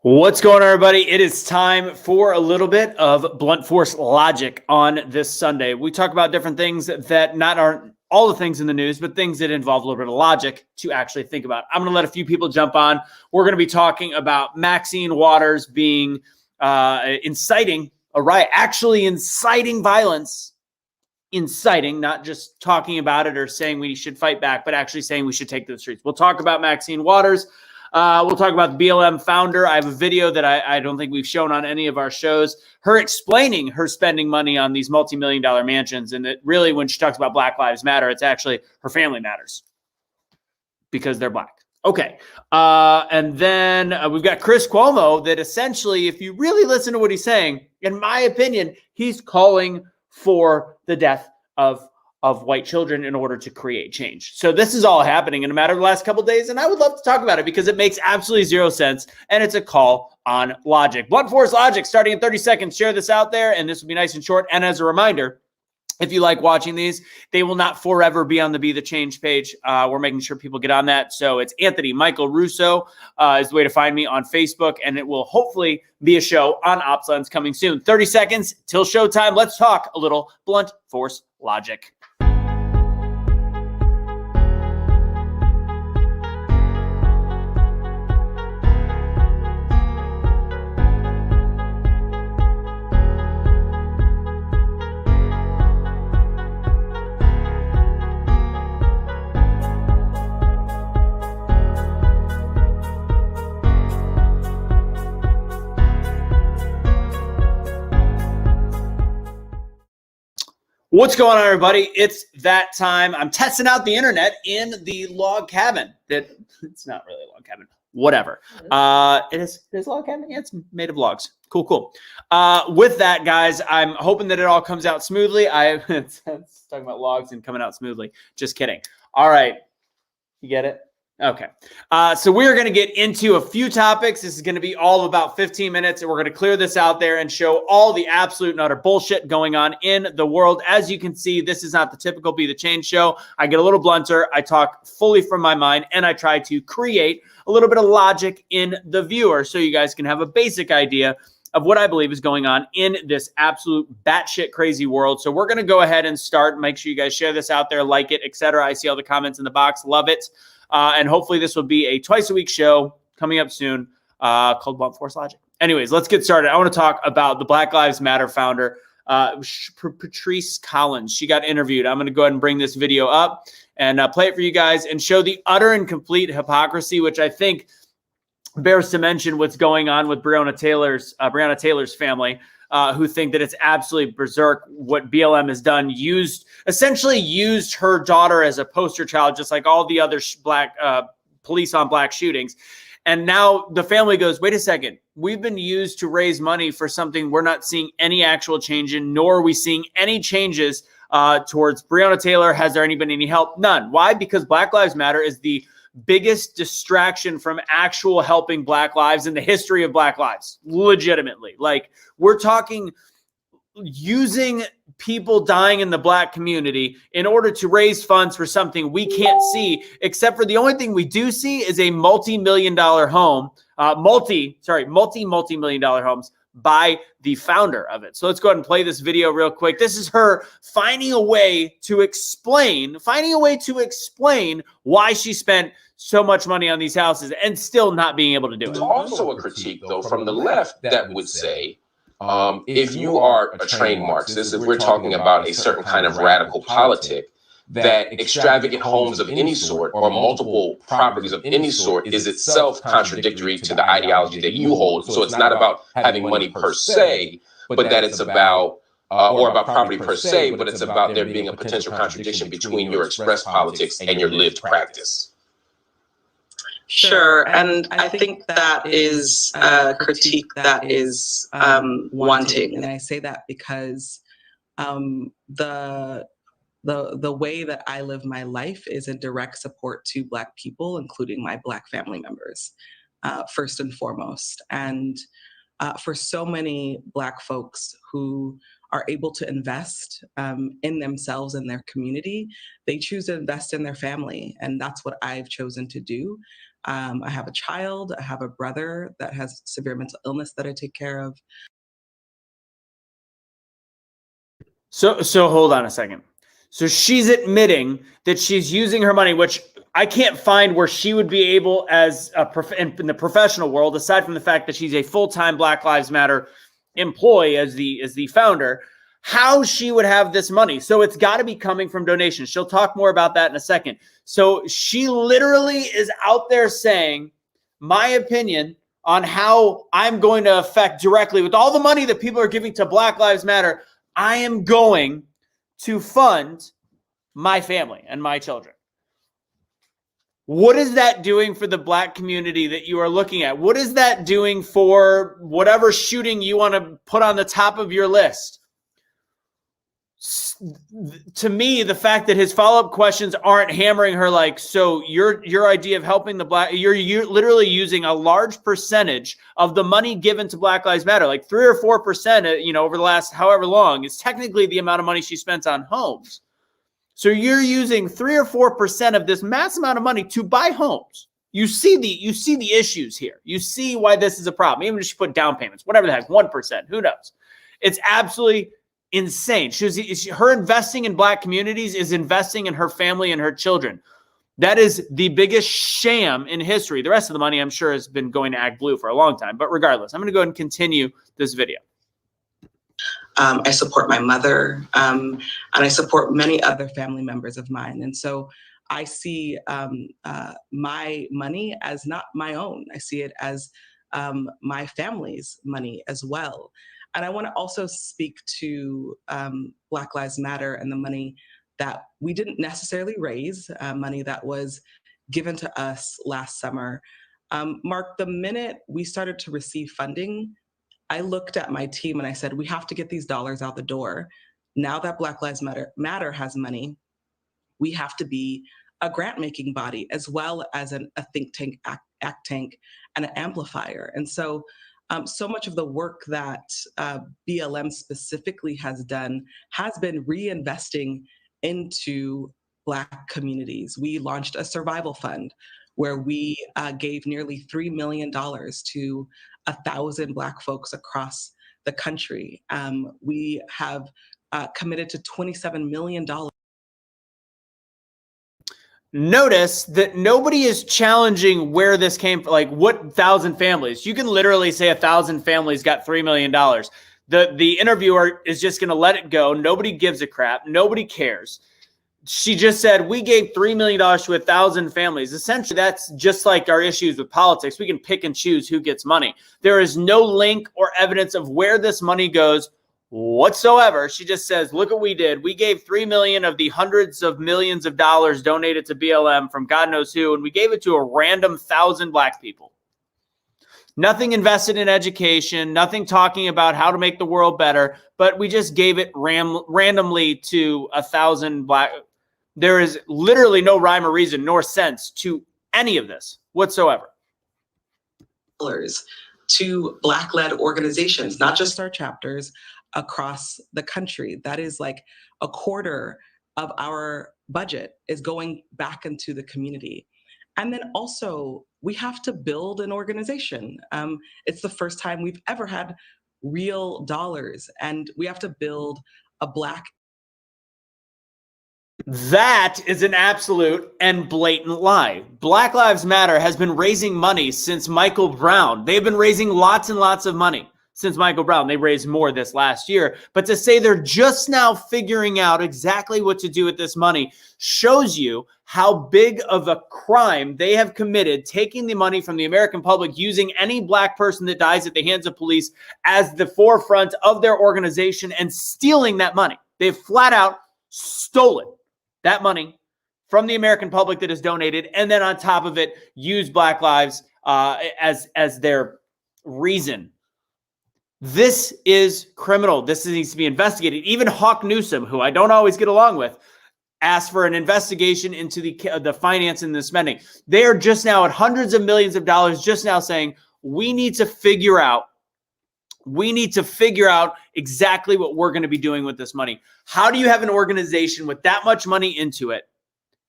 What's going on, everybody? It is time for a little bit of blunt force logic on this Sunday. We talk about different things that not aren't all the things in the news, but things that involve a little bit of logic to actually think about. I'm going to let a few people jump on. We're going to be talking about Maxine Waters being inciting a riot, actually inciting violence. Inciting, not just talking about it or saying we should fight back, but actually saying we should take to the streets. We'll talk about Maxine Waters. We'll talk about the BLM founder. I have a video that I don't think we've shown on any of our shows. Her explaining her spending money on these multi-million-dollar mansions. And it really, when she talks about Black Lives Matter, it's actually her family matters because they're Black. Okay. And then we've got Chris Cuomo that essentially, if you really listen to what he's saying, in my opinion, he's calling for the death of white children in order to create change. So this is all happening in a matter of the last couple of days, and I would love to talk about it because it makes absolutely zero sense, and it's a call on logic. Blunt force logic starting in 30 seconds. Share this out there, and this will be nice and short. And as a reminder, if you like watching these, they will not forever be on the Be The Change page. We're making sure people get on that. So it's Anthony Michael Russo is the way to find me on Facebook, and it will hopefully be a show on OpsLens coming soon. 30 seconds till showtime. Let's talk a little blunt force logic. What's going on, everybody? It's that time. I'm testing out the internet in the log cabin. It's not really a log cabin. Whatever. It is a log cabin. Yeah, it's made of logs. Cool. With that, guys, I'm hoping that it all comes out smoothly. It's talking about logs and coming out smoothly. Just kidding. All right. You get it? Okay. So we're going to get into a few topics. This is going to be all about 15 minutes, and we're going to clear this out there and show all the absolute and utter bullshit going on in the world. As you can see, this is not the typical Be The Change show. I get a little blunter. I talk fully from my mind, and I try to create a little bit of logic in the viewer so you guys can have a basic idea of what I believe is going on in this absolute batshit crazy world. So we're going to go ahead and start. Make sure you guys share this out there, like it, etc. I see all the comments in the box. Love it. And hopefully this will be a twice-a-week show coming up soon called Blunt Force Logic. Anyways, let's get started. I want to talk about the Black Lives Matter founder, Patrisse Cullors. She got interviewed. I'm going to go ahead and bring this video up and play it for you guys and show the utter and complete hypocrisy, which I think bears to mention what's going on with Breonna Taylor's family. Who think that it's absolutely berserk what BLM has done, essentially used her daughter as a poster child, just like all the other black police on black shootings. And now the family goes, wait a second, we've been used to raise money for something we're not seeing any actual change in, nor are we seeing any changes towards Breonna Taylor. Has there been any help? None. Why? Because Black Lives Matter is the biggest distraction from actual helping Black lives in the history of Black lives. Legitimately. Like, we're talking using people dying in the Black community in order to raise funds for something we can't see, except for the only thing we do see is a multi-million-dollar home, multi-million dollar homes by the founder of it. So let's go ahead and play this video real quick. This is her finding a way to explain why she spent so much money on these houses and still not being able to do it. There's also a critique, though, from the left that would say, if you are a trained Marxist, if we're talking about a certain kind of radical politic, that extravagant homes of any sort or multiple properties of any sort is itself contradictory to the ideology that you hold. So it's not about having money per se, but that it's about, or about property per se, but it's about there being a potential contradiction between your expressed politics and your lived practice. Sure, and I think that is a critique that is wanting. And I say that because the way that I live my life is in direct support to Black people, including my Black family members, first and foremost. And for so many Black folks who are able to invest in themselves and their community, they choose to invest in their family. And that's what I've chosen to do. I have a child. I have a brother that has severe mental illness that I take care of. So hold on a second. So she's admitting that she's using her money, which I can't find where she would be able, as in the professional world, aside from the fact that she's a full-time Black Lives Matter employee as the founder, how she would have this money. So it's got to be coming from donations. She'll talk more about that in a second. So she literally is out there saying, my opinion on how I'm going to affect directly with all the money that people are giving to Black Lives Matter, I am going to fund my family and my children. What is that doing for the Black community that you are looking at? What is that doing for whatever shooting you want to put on the top of your list? To me, the fact that his follow-up questions aren't hammering her like, so your idea of helping the Black, you're literally using a large percentage of the money given to Black Lives Matter, like 3 or 4%, over the last however long, is technically the amount of money she spent on homes. So you're using 3 or 4% of this mass amount of money to buy homes. You see the issues here. You see why this is a problem. Even if she put down payments, whatever the heck, 1%, who knows? It's absolutely insane. Her investing in Black communities is investing in her family and her children. That is the biggest sham in history. The rest of the money, I'm sure, has been going to ActBlue for a long time. But regardless, I'm going to go ahead and continue this video. I support my mother, and I support many other family members of mine. And so I see my money as not my own. I see it as my family's money as well. And I want to also speak to Black Lives Matter and the money that we didn't necessarily raise, money that was given to us last summer. Mark, the minute we started to receive funding, I looked at my team and I said, we have to get these dollars out the door. Now that Black Lives Matter has money, we have to be a grant-making body as well as a think tank, act tank, and an amplifier. And so much of the work that BLM specifically has done has been reinvesting into Black communities. We launched a survival fund where we gave nearly $3 million to 1,000 Black folks across the country. We have committed to $27 million. Notice that nobody is challenging where this came from, like what 1,000 families. You can literally say 1,000 families got $3 million. The interviewer is just going to let it go. Nobody gives a crap. Nobody cares. She just said, we gave $3 million to 1,000 families. Essentially, that's just like our issues with politics. We can pick and choose who gets money. There is no link or evidence of where this money goes whatsoever. She just says, look what we did. We gave $3 million of the hundreds of millions of dollars donated to BLM from God knows who, and we gave it to a random 1,000 Black people. Nothing invested in education, nothing talking about how to make the world better, but we just gave it randomly to 1,000 Black. There is literally no rhyme or reason nor sense to any of this whatsoever. To Black-led organizations, not just our chapters, across the country. That is like a quarter of our budget is going back into the community. And then also, we have to build an organization. It's the first time we've ever had real dollars, and we have to build a Black. That is an absolute and blatant lie. Black Lives Matter has been raising money since Michael Brown. They've been raising lots and lots of money since Michael Brown. They raised more this last year. But to say they're just now figuring out exactly what to do with this money shows you how big of a crime they have committed, taking the money from the American public, using any Black person that dies at the hands of police as the forefront of their organization and stealing that money. They've flat out stolen that money from the American public that is donated, and then on top of it, use Black lives as their reason. This is criminal. This needs to be investigated. Even Hawk Newsom, who I don't always get along with, asked for an investigation into the finance and the spending. They are just now at hundreds of millions of dollars, just now saying, we need to figure out exactly what we're going to be doing with this money. How do you have an organization with that much money into it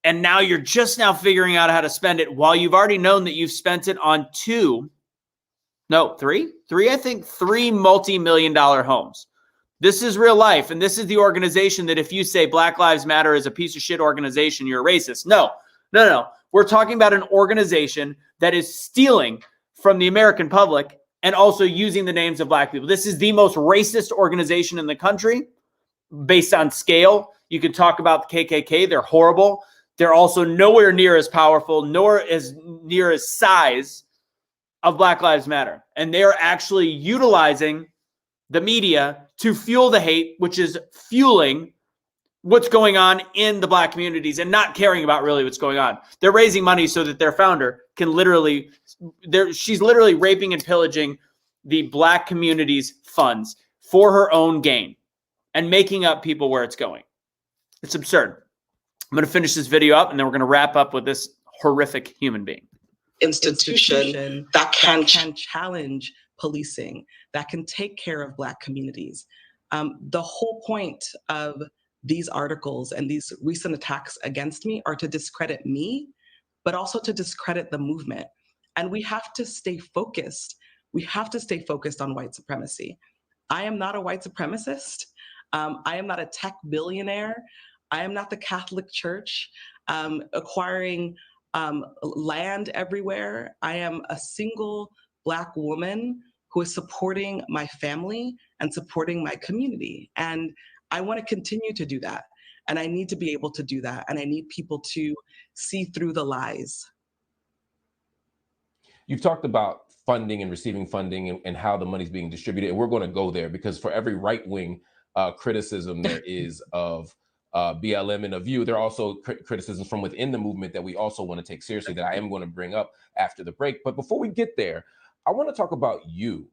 And now you're just now figuring out how to spend it while you've already known that you've spent it on three multi-million-dollar homes. This is real life. And this is the organization that if you say Black Lives Matter is a piece of shit organization, you're a racist. No. We're talking about an organization that is stealing from the American public and also using the names of Black people. This is the most racist organization in the country based on scale. You can talk about the KKK. They're horrible. They're also nowhere near as powerful, nor as near as size of Black Lives Matter. And they're actually utilizing the media to fuel the hate, which is fueling what's going on in the Black communities and not caring about really what's going on. They're raising money so that their founder can she's literally raping and pillaging the Black community's funds for her own gain and making up people where it's going. It's absurd. I'm going to finish this video up and then we're going to wrap up with this horrific human being. Institution that can challenge policing, that can take care of Black communities. The whole point of these articles and these recent attacks against me are to discredit me, but also to discredit the movement. And we have to stay focused. We have to stay focused on white supremacy. I am not a white supremacist. I am not a tech billionaire. I am not the Catholic Church acquiring land everywhere. I am a single Black woman who is supporting my family and supporting my community. And I want to continue to do that. And I need to be able to do that. And I need people to see through the lies. You've talked about funding and receiving funding and how the money's being distributed. And we're going to go there because for every right-wing criticism there is of BLM and of you, there are also criticisms from within the movement that we also want to take seriously that I am going to bring up after the break. But before we get there, I want to talk about you.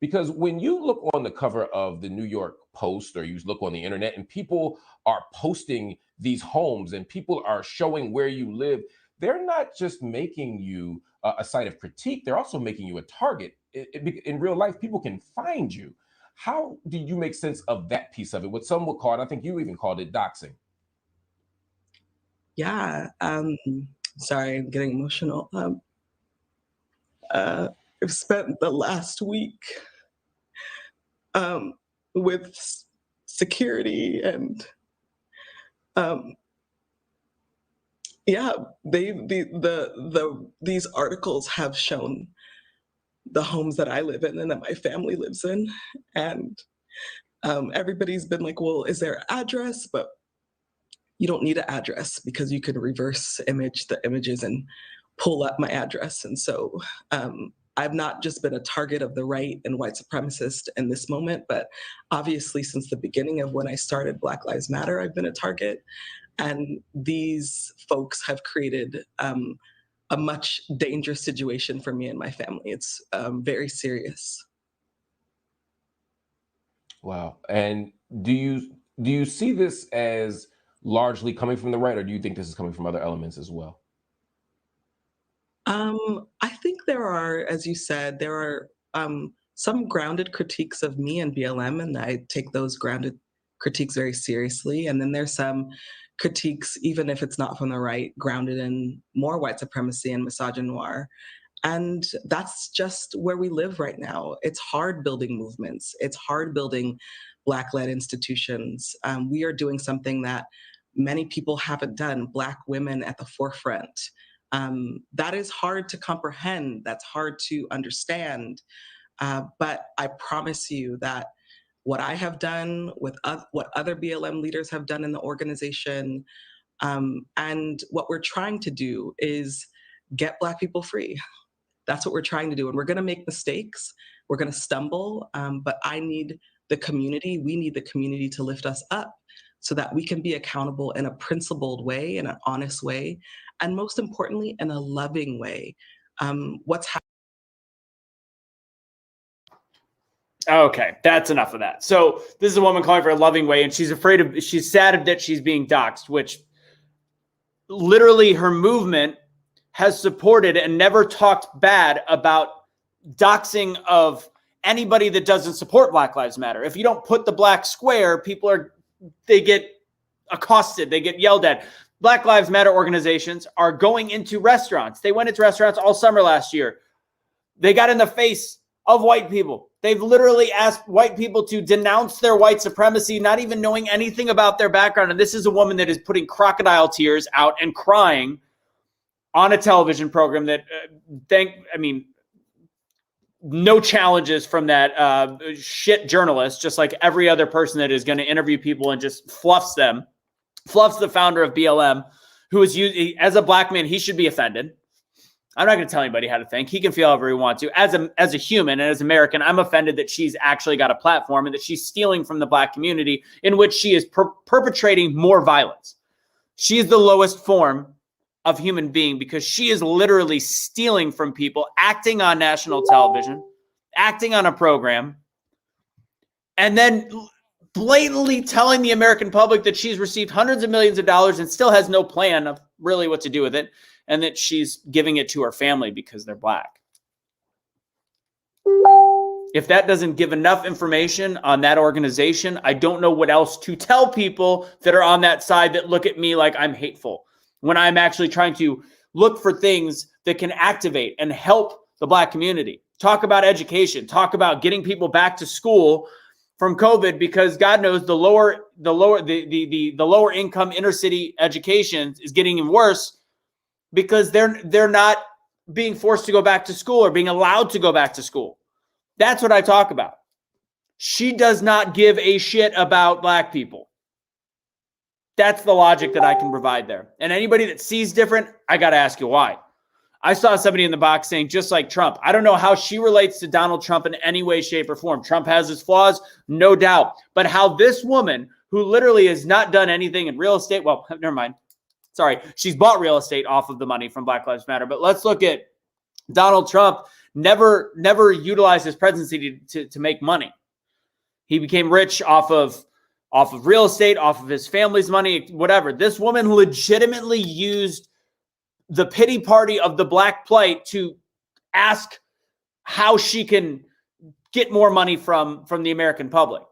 Because when you look on the cover of the New York Post or you look on the internet and people are posting these homes and people are showing where you live, they're not just making you a site of critique, they're also making you a target. In real life, people can find you. How do you make sense of that piece of it? What some would call it, I think you even called it doxing. Yeah, sorry, I'm getting emotional. I've spent the last week with security and yeah, these articles have shown the homes that I live in and that my family lives in, and everybody's been like, well, is there an address? But you don't need an address because you can reverse image the images and pull up my address. And so I've not just been a target of the right and white supremacists in this moment, but obviously since the beginning of when I started Black Lives Matter, I've been a target. And these folks have created a much dangerous situation for me and my family. It's very serious. Wow. And do you see this as largely coming from the right, or do you think this is coming from other elements as well? I think there are, as you said, there are some grounded critiques of me and BLM, and I take those grounded critiques very seriously. And then there's some critiques, even if it's not from the right, grounded in more white supremacy and misogynoir. And that's just where we live right now. It's hard building movements. It's hard building Black-led institutions. We are doing something that many people haven't done, Black women at the forefront. That is hard to comprehend. That's hard to understand. But I promise you that what I have done, with what other BLM leaders have done in the organization, and what we're trying to do is get Black people free. That's what we're trying to do. And we're going to make mistakes. We're going to stumble. But I need the community. We need the community to lift us up so that we can be accountable in a principled way, in an honest way, and most importantly, in a loving way. What's happening? Okay, that's enough of that. So this is a woman calling for a loving way, and she's sad that she's being doxxed, which literally her movement has supported and never talked bad about doxing of anybody that doesn't support Black Lives Matter. If you don't put the black square, they get accosted, they get yelled at. Black Lives Matter organizations are going into restaurants. They went into restaurants all summer last year. They got in the face of white people. They've literally asked white people to denounce their white supremacy, not even knowing anything about their background. And this is a woman that is putting crocodile tears out and crying on a television program that, no challenges from that shit journalist, just like every other person that is going to interview people and just fluffs them. Fluffs the founder of BLM, who is used as a black man. He should be offended. I'm not going to tell anybody how to think. He can feel however he wants to. As a human and as American, I'm offended that she's actually got a platform and that she's stealing from the black community, in which she is perpetrating more violence. She is the lowest form of human being because she is literally stealing from people, acting on national television, acting on a program, and then blatantly telling the American public that she's received hundreds of millions of dollars and still has no plan of really what to do with it, and that she's giving it to her family because they're black. If that doesn't give enough information on that organization, I don't know what else to tell people that are on that side that look at me like I'm hateful, when I'm actually trying to look for things that can activate and help the black community. Talk about education, talk about getting people back to school from COVID, because God knows the lower income inner city education is getting even worse because they're not being forced to go back to school or being allowed to go back to school. That's what I talk about. She does not give a shit about black people. That's the logic that I can provide there. And anybody that sees different, I got to ask you why. I saw somebody in the box saying, just like Trump. I don't know how she relates to Donald Trump in any way, shape, or form. Trump has his flaws, no doubt. But how this woman, who literally has not done anything in real estate, well, never mind. Sorry, she's bought real estate off of the money from Black Lives Matter. But let's look at Donald Trump. Never utilized his presidency to make money. He became rich off of real estate, off of his family's money, whatever. This woman legitimately used the pity party of the black plight to ask how she can get more money from the American public.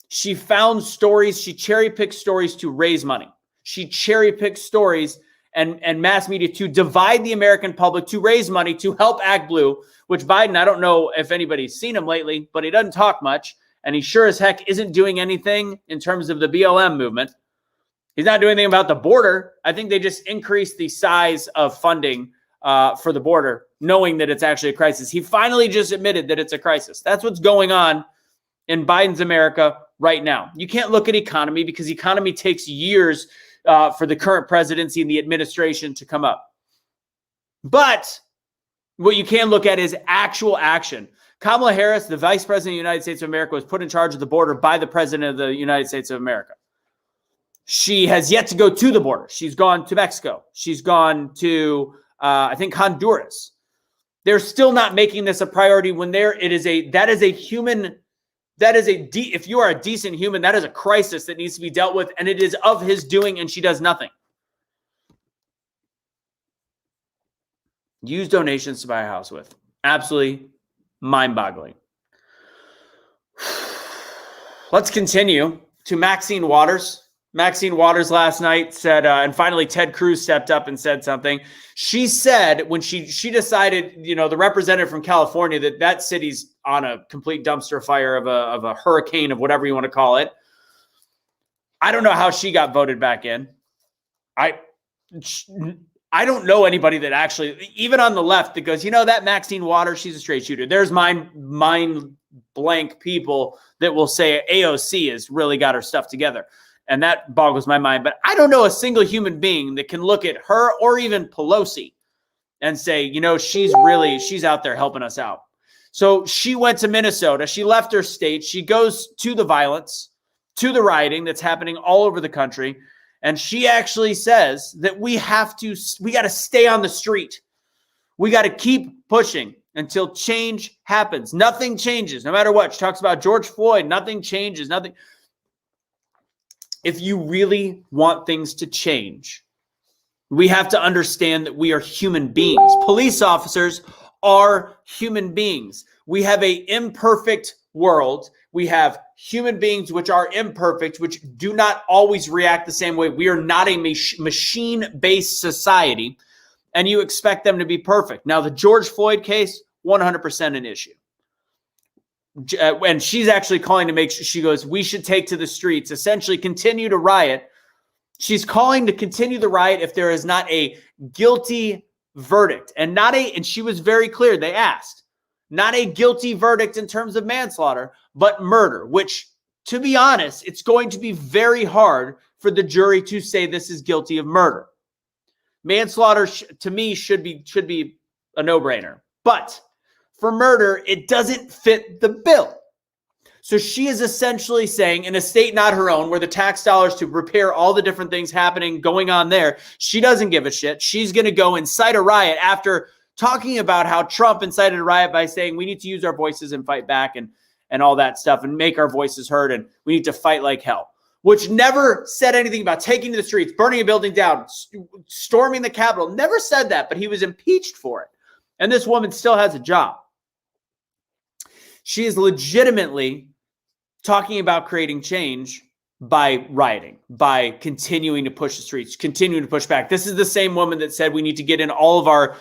She found stories, she cherry-picked stories to raise money. She cherry-picked stories and mass media to divide the American public, to raise money, to help Act Blue, which Biden, I don't know if anybody's seen him lately, but he doesn't talk much, and he sure as heck isn't doing anything in terms of the BLM movement. He's not doing anything about the border. I think they just increased the size of funding for the border, knowing that it's actually a crisis. He finally just admitted that it's a crisis. That's what's going on in Biden's America right now. You can't look at economy because economy takes years for the current presidency and the administration to come up. But what you can look at is actual action. Kamala Harris, the vice president of the United States of America, was put in charge of the border by the president of the United States of America. She has yet to go to the border. She's gone to Mexico. She's gone to, I think, Honduras. They're still not making this a priority when if you are a decent human, that is a crisis that needs to be dealt with, and it is of his doing, and she does nothing. Use donations to buy a house with. Absolutely mind-boggling. Let's continue to Maxine Waters. Maxine Waters last night said, and finally Ted Cruz stepped up and said something. She said when she decided, the representative from California, that city's on a complete dumpster fire of a hurricane of whatever you want to call it. I don't know how she got voted back in. I don't know anybody that actually, even on the left, that goes, that Maxine Waters, she's a straight shooter. There's mind blank people that will say AOC has really got her stuff together. And that boggles my mind. But I don't know a single human being that can look at her or even Pelosi and say, she's out there helping us out. So she went to Minnesota. She left her state. She goes to the violence, to the rioting that's happening all over the country. And she actually says that we got to stay on the street. We got to keep pushing until change happens. Nothing changes, no matter what. She talks about George Floyd. Nothing changes. Nothing. If you really want things to change, we have to understand that we are human beings. Police officers are human beings. We have an imperfect world, we have human beings which are imperfect, which do not always react the same way. We are not a machine-based society, and you expect them to be perfect. Now, the George Floyd case, 100% an issue. And she's actually calling to make sure, she goes, we should take to the streets, essentially continue to riot. She's calling to continue the riot if there is not a guilty verdict, and she was very clear. They asked, not a guilty verdict in terms of manslaughter, but murder, which, to be honest, it's going to be very hard for the jury to say this is guilty of murder. Manslaughter, to me, should be a no-brainer. But for murder, it doesn't fit the bill. So she is essentially saying, in a state not her own, where the tax dollars to repair all the different things going on there, she doesn't give a shit. She's going to go incite a riot after talking about how Trump incited a riot by saying we need to use our voices and fight back and all that stuff and make our voices heard, and we need to fight like hell, which never said anything about taking to the streets, burning a building down, storming the Capitol. Never said that, but he was impeached for it. And this woman still has a job. She is legitimately talking about creating change by rioting, by continuing to push the streets, continuing to push back. This is the same woman that said we need to get in all of our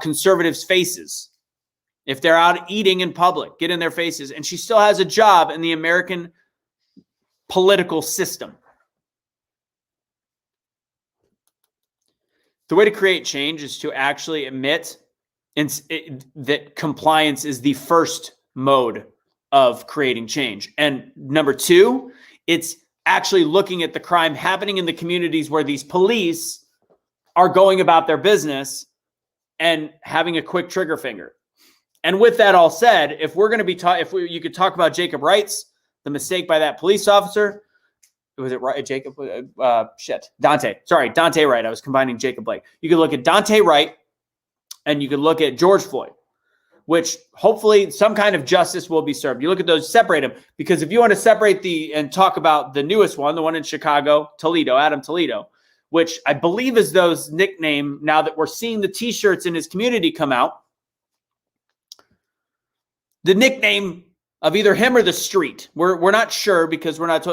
conservatives' faces. If they're out eating in public, get in their faces. And she still has a job in the American political system. The way to create change is to actually admit that compliance is the first mode of creating change. And number two, it's actually looking at the crime happening in the communities where these police are going about their business and having a quick trigger finger. And with that all said, if we're going to be you could talk about Jacob Wright's, the mistake by that police officer. Was it right? Jacob? Dante. Sorry, Dante Wright. I was combining Jacob Blake. You could look at Dante Wright and you could look at George Floyd, which hopefully some kind of justice will be served. You look at those, separate them, because if you want to separate and talk about the newest one, the one in Chicago, Adam Toledo, which I believe is those nickname now that we're seeing the t-shirts in his community come out, the nickname of either him or the street. We're not sure because we're not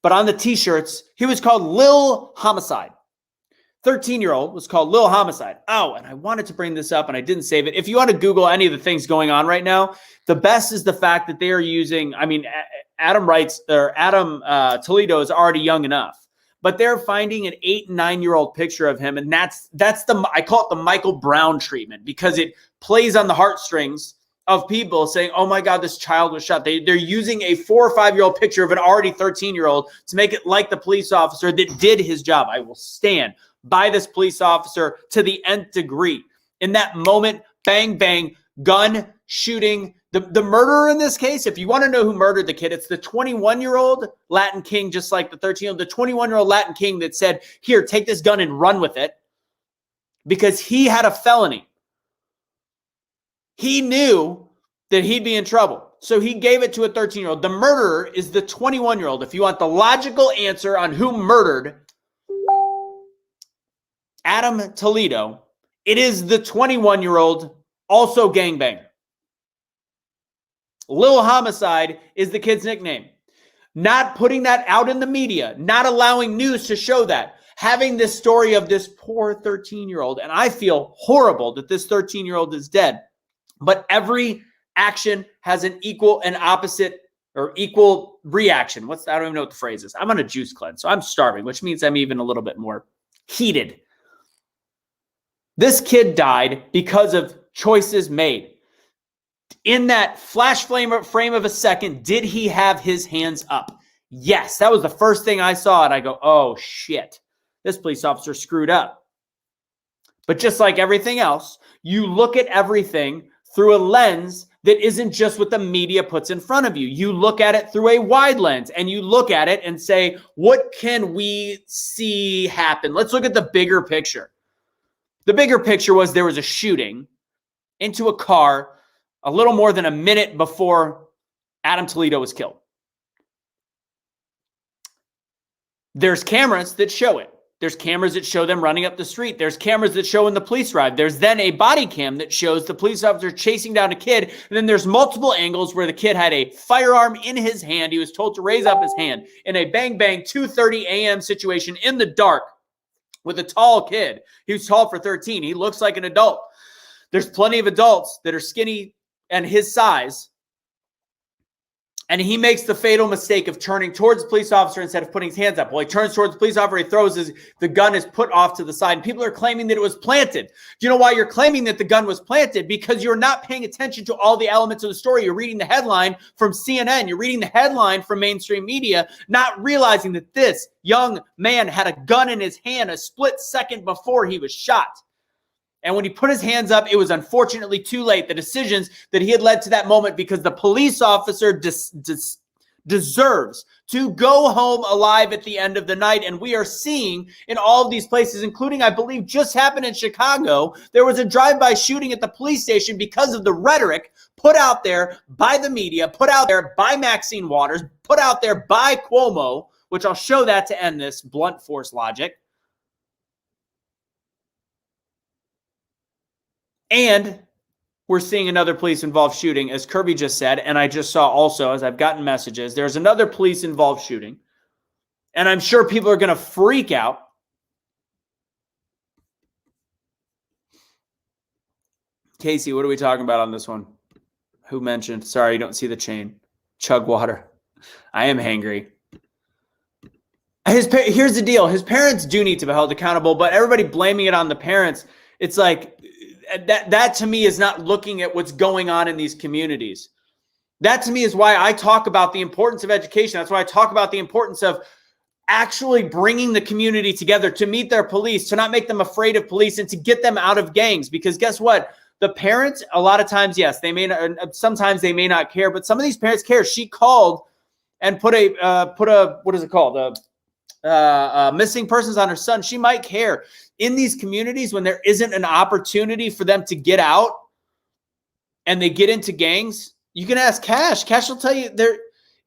but on the t-shirts, he was called Lil Homicide. 13-year-old was called Lil Homicide. Oh, and I wanted to bring this up and I didn't save it. If you want to Google any of the things going on right now, the best is the fact that they are using, Adam Toledo is already young enough, but they're finding an 8 and 9-year-old picture of him. And that's I call it the Michael Brown treatment, because it plays on the heartstrings of people saying, oh my God, this child was shot. They're using a 4 or 5-year-old picture of an already 13-year-old to make it like the police officer that did his job. I will stand by this police officer to the nth degree. In that moment, bang, bang, gun, shooting. The murderer in this case, if you want to know who murdered the kid, it's the 21-year-old Latin King, just like the 13-year-old, the 21-year-old Latin King that said, here, take this gun and run with it, because he had a felony. He knew that he'd be in trouble, so he gave it to a 13-year-old. The murderer is the 21-year-old. If you want the logical answer on who murdered Adam Toledo, it is the 21-year-old, also gangbanger. Lil Homicide is the kid's nickname. Not putting that out in the media, not allowing news to show that, having this story of this poor 13-year-old, and I feel horrible that this 13-year-old is dead. But every action has an equal and opposite or equal reaction. I don't even know what the phrase is. I'm on a juice cleanse, so I'm starving, which means I'm even a little bit more heated. This kid died because of choices made. In that flash frame of a second, did he have his hands up? Yes, that was the first thing I saw, and I go, oh shit, this police officer screwed up. But just like everything else, you look at everything through a lens that isn't just what the media puts in front of you. You look at it through a wide lens, and you look at it and say, what can we see happen? Let's look at the bigger picture. The bigger picture was there was a shooting into a car a little more than a minute before Adam Toledo was killed. There's cameras that show it. There's cameras that show them running up the street. There's cameras that show when the police arrive. There's then a body cam that shows the police officer chasing down a kid. And then there's multiple angles where the kid had a firearm in his hand. He was told to raise up his hand in a bang, bang, 2:30 a.m. situation in the dark with a tall kid. He was tall for 13. He looks like an adult. There's plenty of adults that are skinny and his size. And he makes the fatal mistake of turning towards the police officer instead of putting his hands up. Well, he turns towards the police officer, he throws the gun is put off to the side. And people are claiming that it was planted. Do you know why you're claiming that the gun was planted? Because you're not paying attention to all the elements of the story. You're reading the headline from CNN. You're reading the headline from mainstream media, not realizing that this young man had a gun in his hand a split second before he was shot. And when he put his hands up, it was unfortunately too late. The decisions that he had led to that moment, because the police officer deserves to go home alive at the end of the night. And we are seeing in all of these places, including, I believe, just happened in Chicago, there was a drive-by shooting at the police station because of the rhetoric put out there by the media, put out there by Maxine Waters, put out there by Cuomo, which I'll show that to end this blunt force logic. And we're seeing another police-involved shooting, as Kirby just said, and I just saw also, as I've gotten messages, there's another police-involved shooting, and I'm sure people are going to freak out. Casey, what are we talking about on this one? Who mentioned? Sorry, you don't see the chain. Chug water. I am hangry. Here's the deal. His parents do need to be held accountable, but everybody blaming it on the parents, it's like, that to me is not looking at what's going on in these communities. That to me is why I talk about the importance of education. That's why I talk about the importance of actually bringing the community together to meet their police, to not make them afraid of police, and to get them out of gangs. Because guess what? The parents, a lot of times, yes, they may not, sometimes they may not care, but some of these parents care. She called and put a what is it called? Missing persons on her son. She might care. In these communities, when there isn't an opportunity for them to get out and they get into gangs, you can ask Cash. Cash will tell you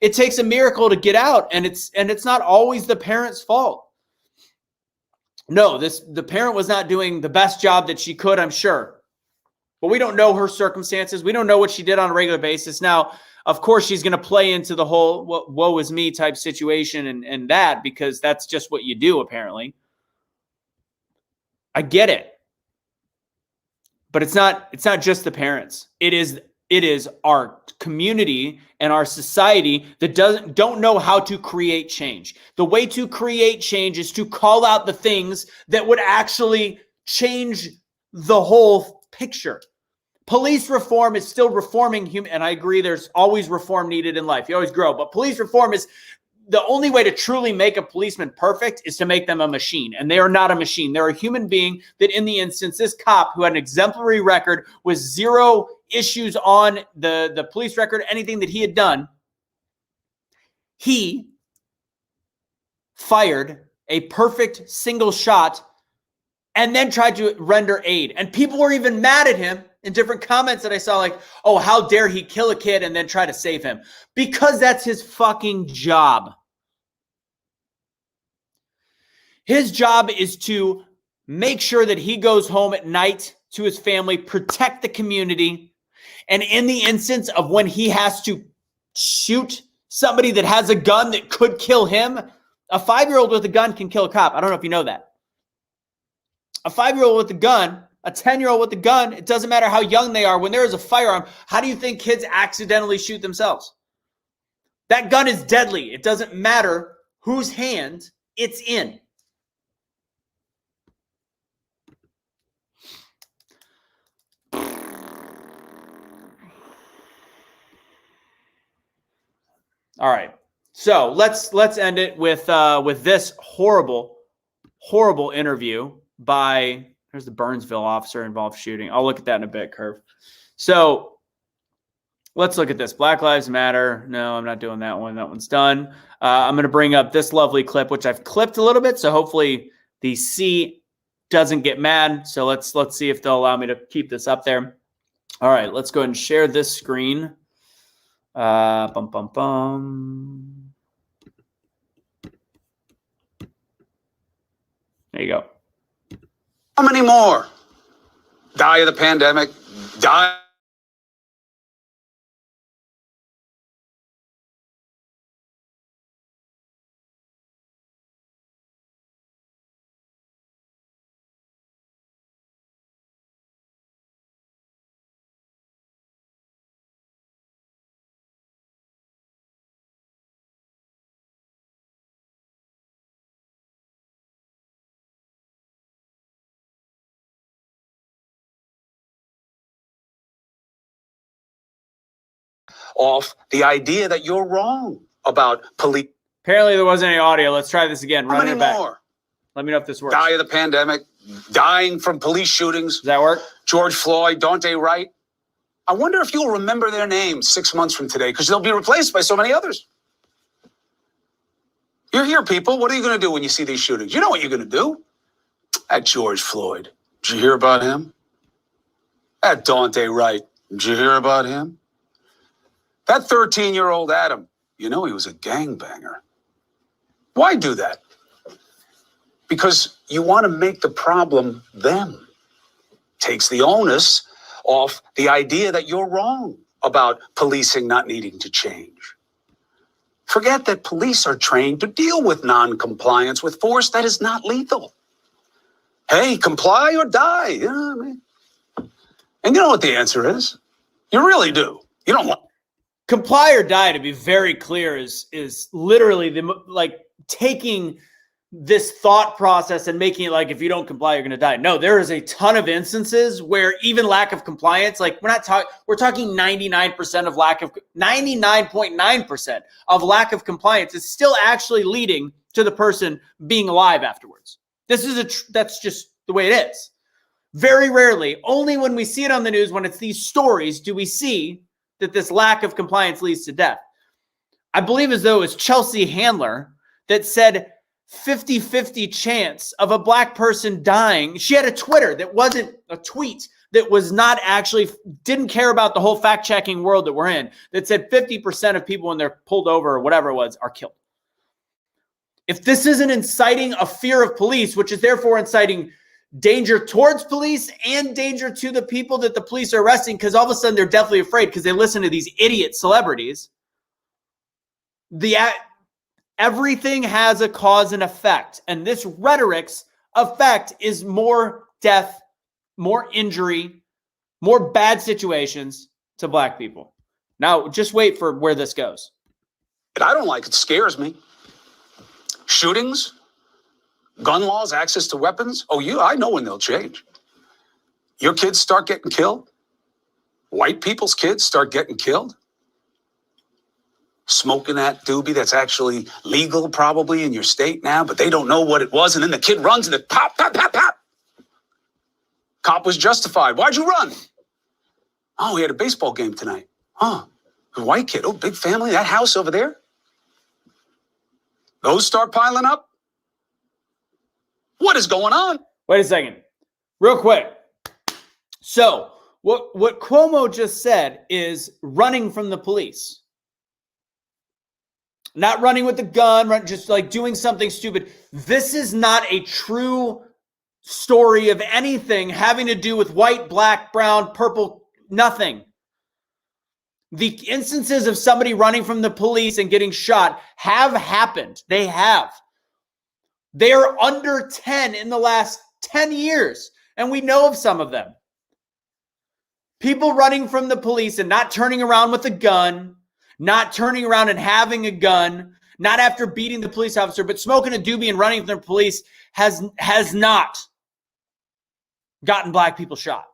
it takes a miracle to get out, and it's not always the parent's fault. No, the parent was not doing the best job that she could, I'm sure. But we don't know her circumstances. We don't know what she did on a regular basis. Now, of course, she's going to play into the whole woe is me type situation and that, because that's just what you do, apparently. I get it. But it's not just the parents. It is our community and our society that don't know how to create change. The way to create change is to call out the things that would actually change the whole picture. Police reform is still reforming human, and I agree there's always reform needed in life. You always grow, but police reform is the only way to truly make a policeman perfect is to make them a machine, and they are not a machine. They're a human being that, in the instance, this cop who had an exemplary record with zero issues on the police record, anything that he had done, he fired a perfect single shot and then tried to render aid. And people were even mad at him in different comments that I saw, like, oh, how dare he kill a kid and then try to save him? Because that's his fucking job. His job is to make sure that he goes home at night to his family, protect the community. And in the instance of when he has to shoot somebody that has a gun that could kill him, a 5-year-old with a gun can kill a cop. I don't know if you know that. A 5-year-old with a gun, a 10-year-old with a gun, it doesn't matter how young they are. When there is a firearm, how do you think kids accidentally shoot themselves? That gun is deadly. It doesn't matter whose hand it's in. All right. So let's end it with this horrible interview by, here's the Burnsville officer involved shooting. I'll look at that in a bit, Curve. So let's look at this. Black Lives Matter. No, I'm not doing that one. That one's done. I'm going to bring up this lovely clip, which I've clipped a little bit. So hopefully the C doesn't get mad. So let's see if they'll allow me to keep this up there. All right, let's go ahead and share this screen. Bum, bum, bum. There you go. How many more die of the pandemic? Die. Off the idea that you're wrong about police. Apparently there wasn't any audio. Let's try this again. How Run many it back. more Let me know if this works. die of the pandemic, dying from police shootings? Does that work? George Floyd, Daunte Wright. I wonder if you'll remember their names 6 months from today, because they'll be replaced by so many others. You're here, people. What are you going to do when you see these shootings? You know what you're going to do. That George Floyd, did you hear about him? That Daunte Wright, did you hear about him? That 13-year-old Adam, you know he was a gangbanger. Why do that? Because you want to make the problem them. Takes the onus off the idea that you're wrong about policing not needing to change. Forget that police are trained to deal with non-compliance with force that is not lethal. Hey, comply or die. You know what I mean? And you know what the answer is? You really do. You don't want. Comply or die, to be very clear, is literally taking this thought process and making it like, if you don't comply, you're going to die. No, there is a ton of instances where even lack of compliance, like we're talking 99% of 99.9% of lack of compliance is still actually leading to the person being alive afterwards. That's just the way it is. Very rarely, only when we see it on the news, when it's these stories, do we see that this lack of compliance leads to death. I believe as though it was Chelsea Handler that said 50-50 chance of a black person dying. She had a Twitter that wasn't a tweet, that was not actually, didn't care about the whole fact-checking world that we're in, that said 50% of people when they're pulled over or whatever it was are killed. If this isn't inciting a fear of police, which is therefore inciting danger towards police and danger to the people that the police are arresting, because all of a sudden they're deathly afraid because they listen to these idiot celebrities. Everything has a cause and effect, and this rhetoric's effect is more death, more injury, more bad situations to black people. Now, just wait for where this goes. I don't like it. Scares me. Shootings, gun laws, access to weapons. I know when they'll change. Your kids start getting killed. White people's kids start getting killed. Smoking that doobie that's actually legal probably in your state now, but they don't know what it was. And then the kid runs and it pop, pop, pop, pop. Cop was justified. Why'd you run? Oh, we had a baseball game tonight. A white kid. Oh, big family. That house over there. Those start piling up. What is going on? Wait a second. Real quick. So what Cuomo just said is running from the police. Not running with the gun, just like doing something stupid. This is not a true story of anything having to do with white, black, brown, purple, nothing. The instances of somebody running from the police and getting shot have happened. They have. They are under 10 in the last 10 years, and we know of some of them. People running from the police and not turning around with a gun, not turning around and having a gun, not after beating the police officer, but smoking a doobie and running from the police has not gotten black people shot.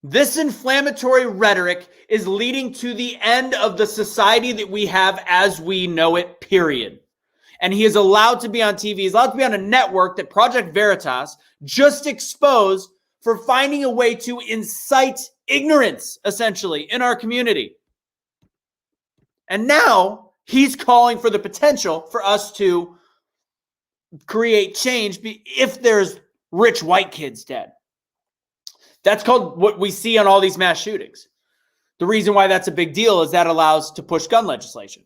This inflammatory rhetoric is leading to the end of the society that we have as we know it, period. And he is allowed to be on TV. He's allowed to be on a network that Project Veritas just exposed for finding a way to incite ignorance, essentially, in our community. And now he's calling for the potential for us to create change if there's rich white kids dead. That's called what we see on all these mass shootings. The reason why that's a big deal is that allows to push gun legislation.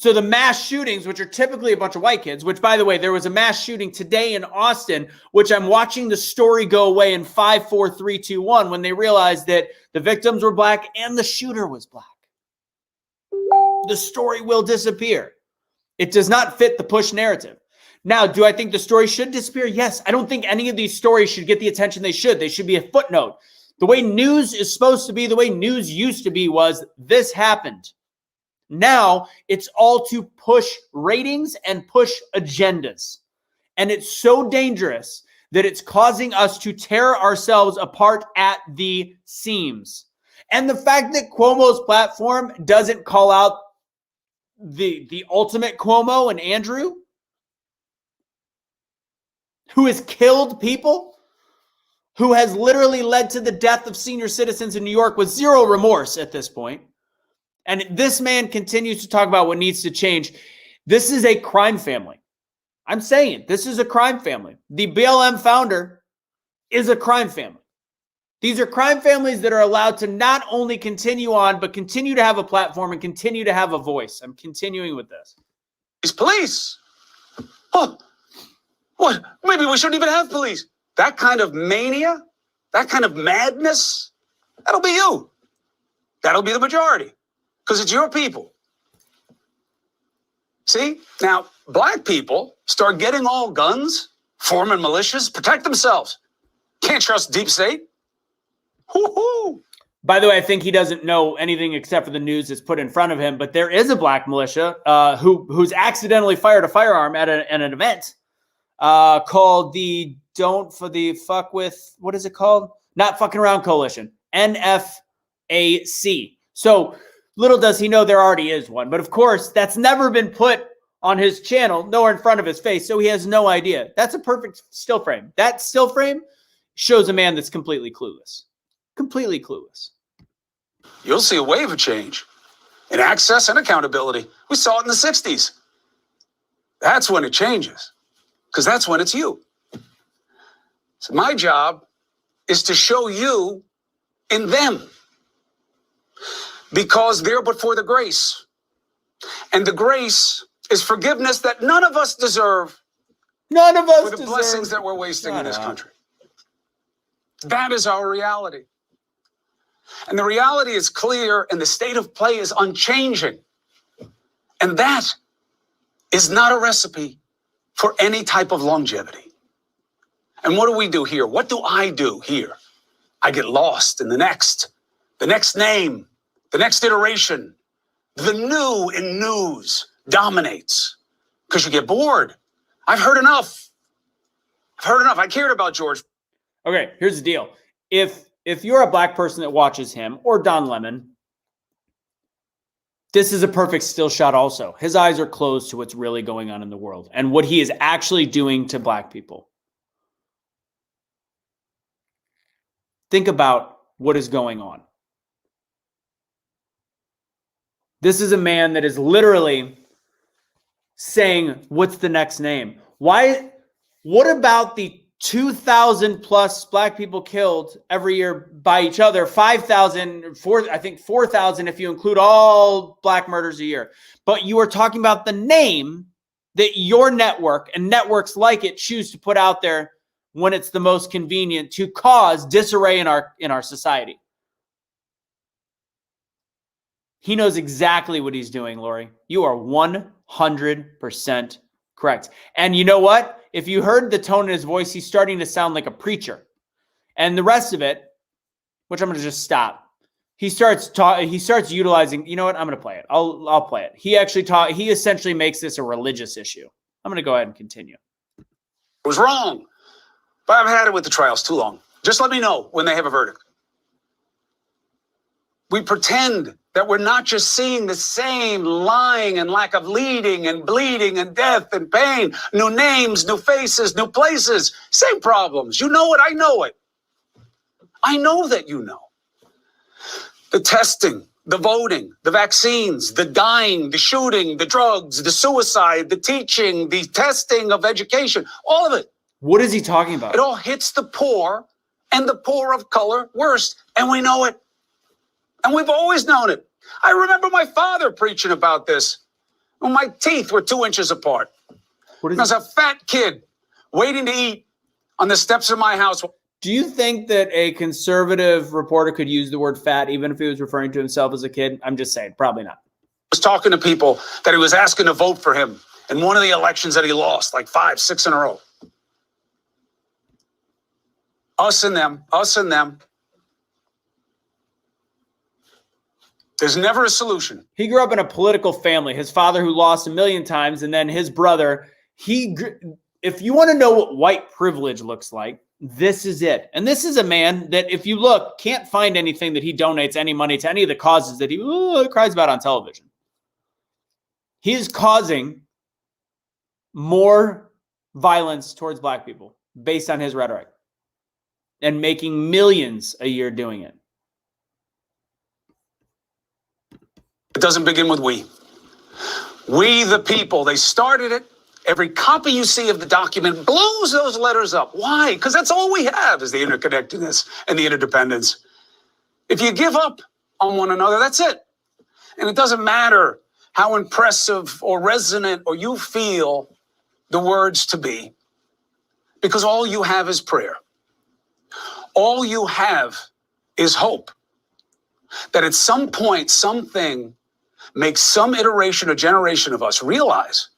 So the mass shootings, which are typically a bunch of white kids, which, by the way, there was a mass shooting today in Austin, which I'm watching the story go away in 5, 4, 3, 2, 1 when they realized that the victims were black and the shooter was black. The story will disappear. It does not fit the push narrative. Now, do I think the story should disappear? Yes. I don't think any of these stories should get the attention they should. They should be a footnote. The way news is supposed to be, the way news used to be was this happened. Now it's all to push ratings and push agendas. And it's so dangerous that it's causing us to tear ourselves apart at the seams. And the fact that Cuomo's platform doesn't call out the ultimate Cuomo and Andrew, who has killed people, who has literally led to the death of senior citizens in New York with zero remorse at this point. And this man continues to talk about what needs to change. This is a crime family. I'm saying it. This is a crime family. The BLM founder is a crime family. These are crime families that are allowed to not only continue on, but continue to have a platform and continue to have a voice. I'm continuing with this. These police. Oh, what? Maybe we shouldn't even have police. That kind of mania, that kind of madness, that'll be you. That'll be the majority. Because it's your people. See? Now, black people start getting all guns, forming militias, protect themselves. Can't trust deep state. Hoo-hoo. By the way, I think he doesn't know anything except for the news that's put in front of him, but there is a black militia who's accidentally fired a firearm at an event called the Don't for the Fuck With, what is it called? Not Fucking Around Coalition, NFAC. So little does he know there already is one. But of course, that's never been put on his channel, nor in front of his face. So he has no idea. That's a perfect still frame. That still frame shows a man that's completely clueless. Completely clueless. You'll see a wave of change in access and accountability. We saw it in the 60s. That's when it changes, because that's when it's you. So my job is to show you in them, because they're but for the grace. And the grace is forgiveness that none of us deserve. None of us for the deserve blessings that we're wasting in this country. That is our reality. And the reality is clear, and the state of play is unchanging. And that is not a recipe for any type of longevity. And what do we do here? What do I do here? I get lost in the next name, the next iteration. The new in news dominates because you get bored. I've heard enough. I cared about George. Okay, here's the deal. If you're a black person that watches him or Don Lemon, this is a perfect still shot also. His eyes are closed to what's really going on in the world and what he is actually doing to black people. Think about what is going on. This is a man that is literally saying, what's the next name? Why? What about the 2,000 plus black people killed every year by each other? 5,000, I think 4,000 if you include all black murders a year. But you are talking about the name that your network and networks like it choose to put out there when it's the most convenient to cause disarray in our society. He knows exactly what he's doing, Lori. You are 100% correct. And you know what? If you heard the tone in his voice, he's starting to sound like a preacher. And the rest of it, which I'm going to just stop. He starts utilizing, you know what? I'm going to play it. I'll play it. He essentially makes this a religious issue. I'm going to go ahead and continue. It was wrong. But I've had it with the trials too long. Just let me know when they have a verdict. We pretend that we're not just seeing the same lying and lack of leading and bleeding and death and pain, new names, new faces, new places, same problems. You know it, I know it. I know that you know. The testing, the voting, the vaccines, the dying, the shooting, the drugs, the suicide, the teaching, the testing of education, all of it. What is he talking about? It all hits the poor and the poor of color worst, and we know it. And we've always known it. I remember my father preaching about this Well, my teeth were 2 inches apart. What is I was a fat kid waiting to eat on the steps of my house. Do you think that a conservative reporter could use the word fat even if he was referring to himself as a kid? I'm just saying, probably not. Was talking to people that he was asking to vote for him in one of the elections that he lost, like 5, 6 in a row. Us and them, us and them. There's never a solution. He grew up in a political family. His father, who lost a million times, and then his brother. If you want to know what white privilege looks like, this is it. And this is a man that, if you look, can't find anything that he donates any money to any of the causes that he cries about on television. He is causing more violence towards black people based on his rhetoric and making millions a year doing it. It doesn't begin with we. We, the people, they started it. Every copy you see of the document blows those letters up. Why? Because that's all we have is the interconnectedness and the interdependence. If you give up on one another, that's it. And it doesn't matter how impressive or resonant or you feel the words to be, because all you have is prayer. All you have is hope that at some point, something makes some iteration or generation of us realize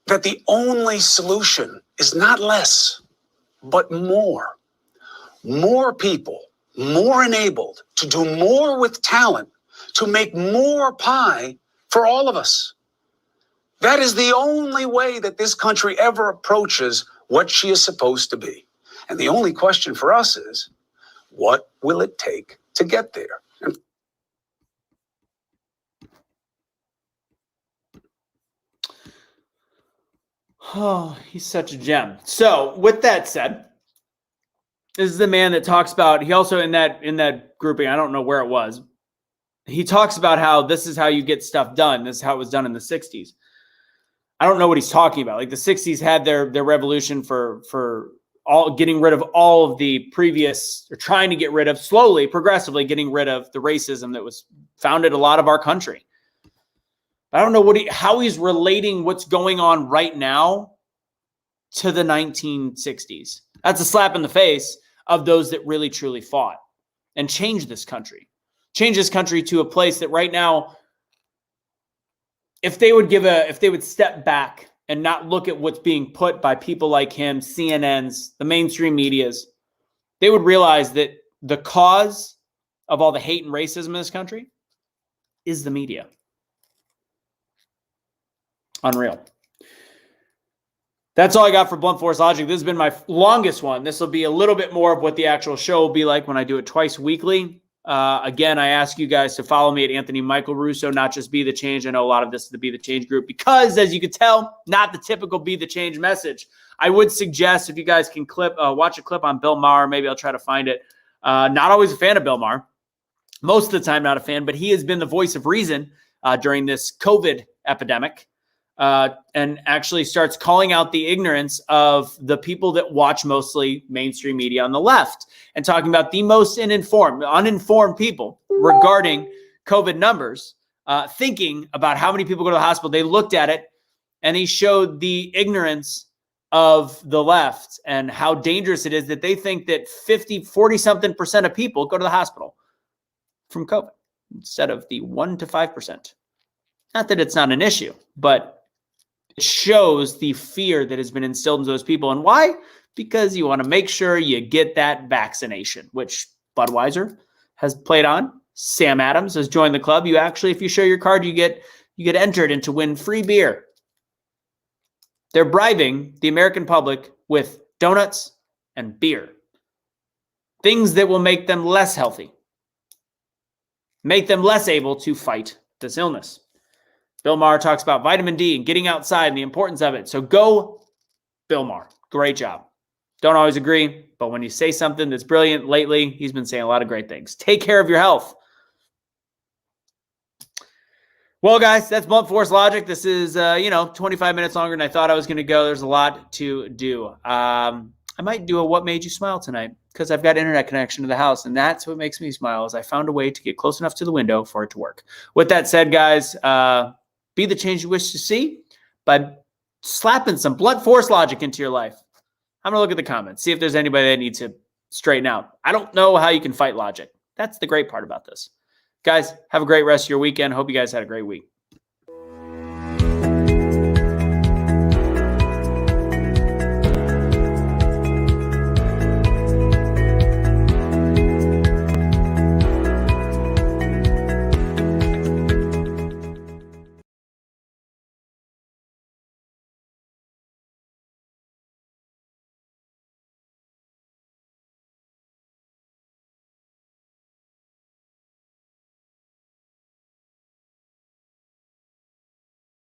that the only solution is not less, but more. More people, more enabled to do more with talent, to make more pie for all of us. That is the only way that this country ever approaches what she is supposed to be. And the only question for us is, what will it take to get there? And oh, he's such a gem. So with that said, this is the man that talks about, he also in that grouping, I don't know where it was, he talks about how this is how you get stuff done. This is how it was done in the 60s. I don't know what he's talking about. Like the 60s had their revolution for all getting rid of all of the previous, or trying to get rid of, slowly, progressively getting rid of the racism that was founded a lot of our country. I don't know how he's relating what's going on right now to the 1960s. That's a slap in the face of those that really truly fought and changed this country. Change this country to a place that right now, if they would step back and not look at what's being put by people like him, CNNs, the mainstream medias, they would realize that the cause of all the hate and racism in this country is the media. Unreal. That's all I got for Blunt Force Logic. This has been my longest one. This will be a little bit more of what the actual show will be like when I do it twice weekly. Again, I ask you guys to follow me at Anthony Michael Russo, not just Be the Change. I know a lot of this is the Be the Change group because, as you can tell, not the typical Be the Change message. I would suggest if you guys can watch a clip on Bill Maher, maybe I'll try to find it. Not always a fan of Bill Maher. Most of the time, not a fan, but he has been the voice of reason during this COVID epidemic. And actually starts calling out the ignorance of the people that watch mostly mainstream media on the left and talking about the most uninformed people regarding COVID numbers, thinking about how many people go to the hospital. They looked at it and he showed the ignorance of the left and how dangerous it is that they think that 40-something% of people go to the hospital from COVID instead of the 1 to 5%. Not that it's not an issue, but it shows the fear that has been instilled into those people. And why? Because you want to make sure you get that vaccination, which Budweiser has played on. Sam Adams has joined the club. You actually, if you show your card, you get entered into win free beer. They're bribing the American public with donuts and beer. Things that will make them less healthy. Make them less able to fight this illness. Bill Maher talks about vitamin D and getting outside and the importance of it. So go, Bill Maher. Great job. Don't always agree, but when you say something that's brilliant lately, he's been saying a lot of great things. Take care of your health. Well, guys, that's Blunt Force Logic. This is, 25 minutes longer than I thought I was going to go. There's a lot to do. I might do a What Made You Smile tonight because I've got internet connection to the house, and that's what makes me smile is I found a way to get close enough to the window for it to work. With that said, guys, be the change you wish to see by slapping some blunt force logic into your life. I'm going to look at the comments, see if there's anybody that needs to straighten out. I don't know how you can fight logic. That's the great part about this. Guys, have a great rest of your weekend. Hope you guys had a great week.